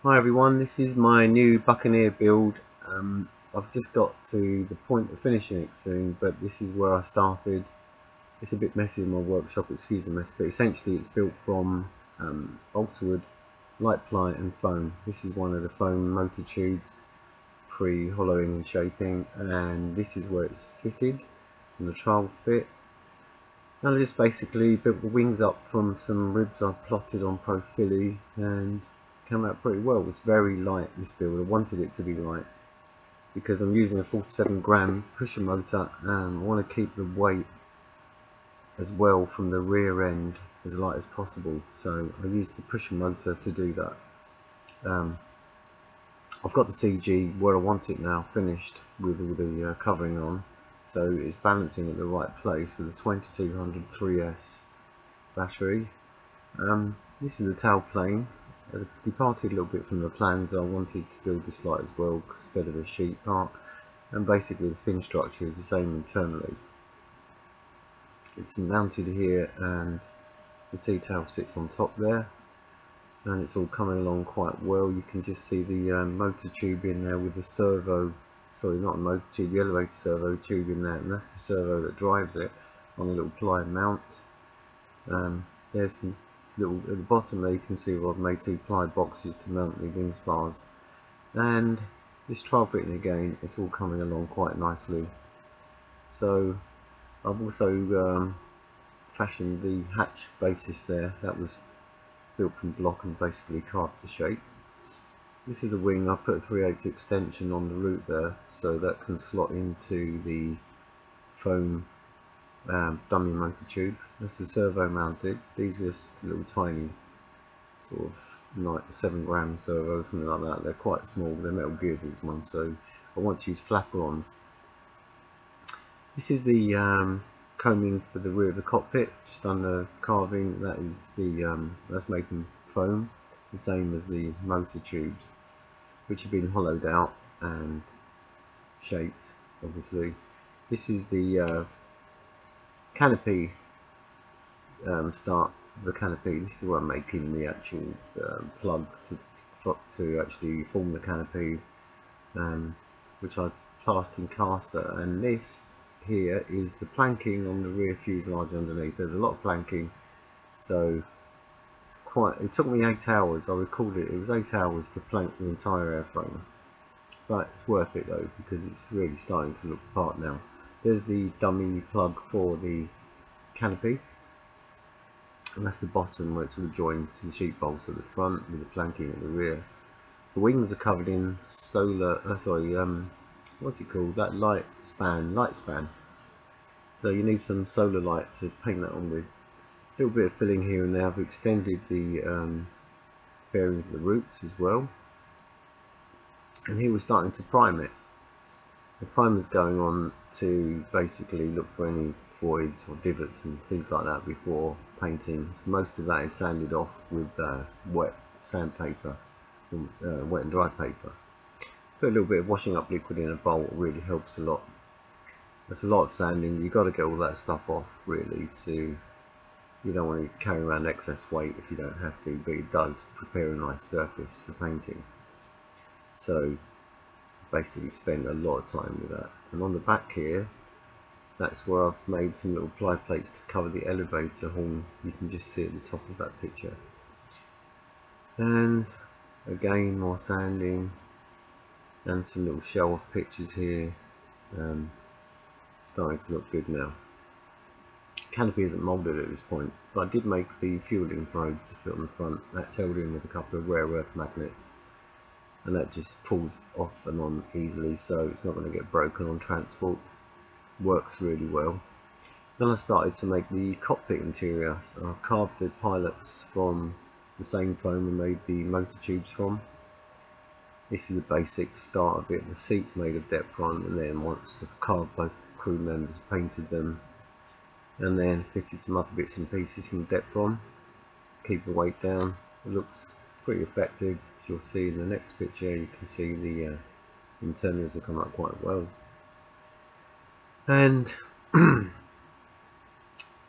Hi everyone, this is my new Buccaneer build. I've just got to the point of finishing it soon, but this is where I started. It's a bit messy in my workshop, excuse the mess, but essentially it's built from balsa wood, light ply and foam. This is one of the foam motor tubes, pre-hollowing and shaping, and this is where it's fitted in the trial fit. And I just basically built the wings up from some ribs I've plotted on Profili, and came out pretty well. It's very light, this build. I wanted it to be light because I'm using a 47-gram pusher motor, and I want to keep the weight as well from the rear end as light as possible, so I used the pusher motor to do that. I've got the CG where I want it now, finished with all the covering on, so it's balancing at the right place with a 2200 3S battery. This is the tail plane. I departed a little bit from the plans. I wanted to build this light as well instead of a sheet part, and basically the fin structure is the same internally. It's mounted here and the T-tail sits on top there, and it's all coming along quite well. You can just see the motor tube in there with the servo, sorry, not a motor tube, the elevator servo tube in there, and that's the servo that drives it on a little ply mount. There's some little, at the bottom there you can see where I've made two ply boxes to mount the wing spars, and this trial fitting again, it's all coming along quite nicely. So I've also fashioned the hatch basis there. That was built from block and basically carved to shape. This is the wing. I put a 3/8 extension on the root there, so that can slot into the foam dummy motor tube. This is servo mounted. These were just little tiny sort of like 7-gram servos, something like that. They're quite small, they're metal geared, these ones, so I want to use flapper-ons. This is the combing for the rear of the cockpit, just under carving. That is the that's made from foam, the same as the motor tubes, which have been hollowed out and shaped, obviously. This is the canopy, start the canopy. This is where I'm making the actual plug to actually form the canopy, which I plast in caster, and this here is the planking on the rear fuselage underneath. There's a lot of planking, so it's quite, it took me 8 hours, I recorded it was 8 hours to plank the entire airframe, but it's worth it though, because it's really starting to look apart now. There's the dummy plug for the canopy, and that's the bottom where it's all joined to the sheet bolts at the front with the planking at the rear. The wings are covered in solar, what's it called, that light span. So you need some solar light to paint that on with. A little bit of filling here and there. I've extended the bearings of the roots as well, and here we're starting to prime it. The primer's going on to basically look for any voids or divots and things like that before painting. So most of that is sanded off with wet sandpaper, wet and dry paper. Put a little bit of washing up liquid in a bowl, really helps a lot. There's a lot of sanding, you've got to get all that stuff off really, to, you don't want to carry around excess weight if you don't have to, but it does prepare a nice surface for painting. So basically spend a lot of time with that. And on the back here, that's where I've made some little ply plates to cover the elevator horn. You can just see at the top of that picture. And again, more sanding and some little show off pictures here. Starting to look good now. Canopy isn't moulded at this point, but I did make the fueling probe to fit on the front. That's held in with a couple of rare earth magnets, and that just pulls off and on easily, so it's not going to get broken on transport. Works really well. Then I started to make the cockpit interior. So I've carved the pilots from the same foam and made the motor tubes from. This is the basic start of it. The seats made of Depron, and then once I've carved both crew members, painted them, and then fitted some other bits and pieces from Depron, keep the weight down. It looks pretty effective. As you'll see in the next picture, you can see the internals have come out quite well, and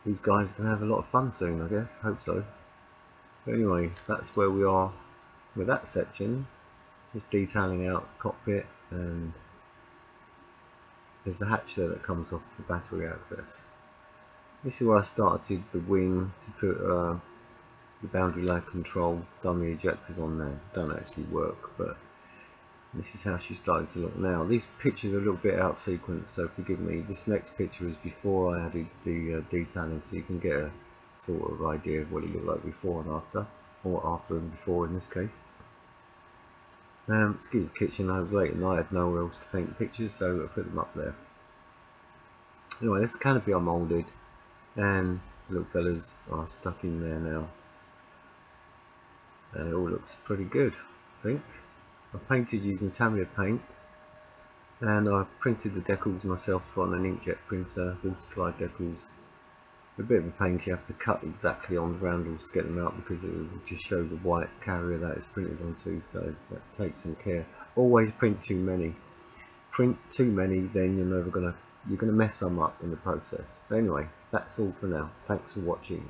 these guys are going to have a lot of fun soon, I guess. Hope so. But anyway, that's where we are with that section, just detailing out the cockpit, and there's the hatch there that comes off for battery access. This is where I started the wing to put the boundary layer control dummy ejectors on there. Don't actually work, but this is how she started to look now. These pictures are a little bit out of sequence, so forgive me. This next picture is before I added the detailing, so you can get a sort of idea of what it looked like before and after, or after and before in this case. Excuse the kitchen, I was late at night, I had nowhere else to paint the pictures, so I put them up there. Anyway, this canopy I moulded, and the little fellas are stuck in there now, and it all looks pretty good, I think. I painted using Tamiya paint, and I printed the decals myself on an inkjet printer, water slide decals. A bit of a pain, you have to cut exactly on the roundels to get them out, because it will just show the white carrier that it's printed onto, so that takes some care. Always print too many. Print too many, then you're gonna mess them up in the process. But anyway, that's all for now. Thanks for watching.